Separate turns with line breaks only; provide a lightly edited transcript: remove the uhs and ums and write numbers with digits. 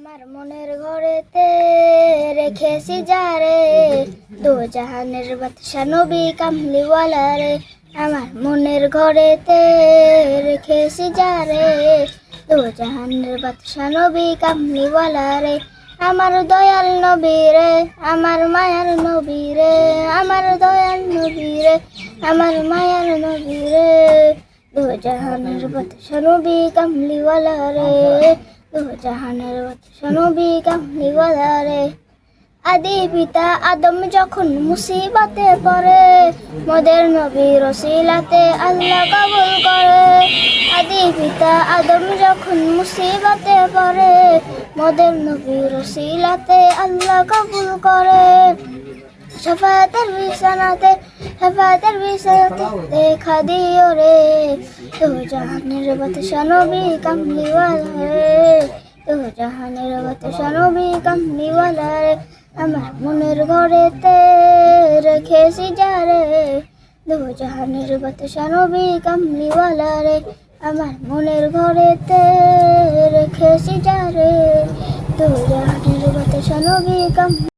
আমার মনের ঘরেতে রেখেছি যারে, দু জাহানের বাদশা নবী কামলিওয়ালা রে। আমার মনের ঘরেতে রেখেছি যারে, দু জাহানের বাদশা নবী কামলিওয়ালা রে। আমার দয়াল নবী রে, আমার মায়ার নবী রে, আমার দয়াল নবী রে, আমার মায়ার নবী রে। দু জাহানের বাদশা নবী কামলিওয়ালা রে, দু জাহানের বাদশা নবী কামলিওয়ালা রে। আদি পিতা আদম যখন মুসিবতে পড়ে, মোদের নবীর ওসিলাতে আল্লাহ কবুল করে। আদি পিতা আদম যখন মুসিবতে পড়ে, মোদের নবীর ওসিলাতে আল্লাহ কবুল করে। শাফাতের বিছানাতে দেখা দিও রে, দু জাহানের বাদশা নবী কামলিওয়ালা রে, দু জাহানের বাদশা নবী কামলিওয়ালা রে। আমার মনের ঘরেতে রেখেছি যারে, দু জাহানের বাদশা নবী কামলিওয়ালা রে। আমার মনের ঘরেতে রেখেছি যারে, দু জাহানের বাদশা নবী কামলি।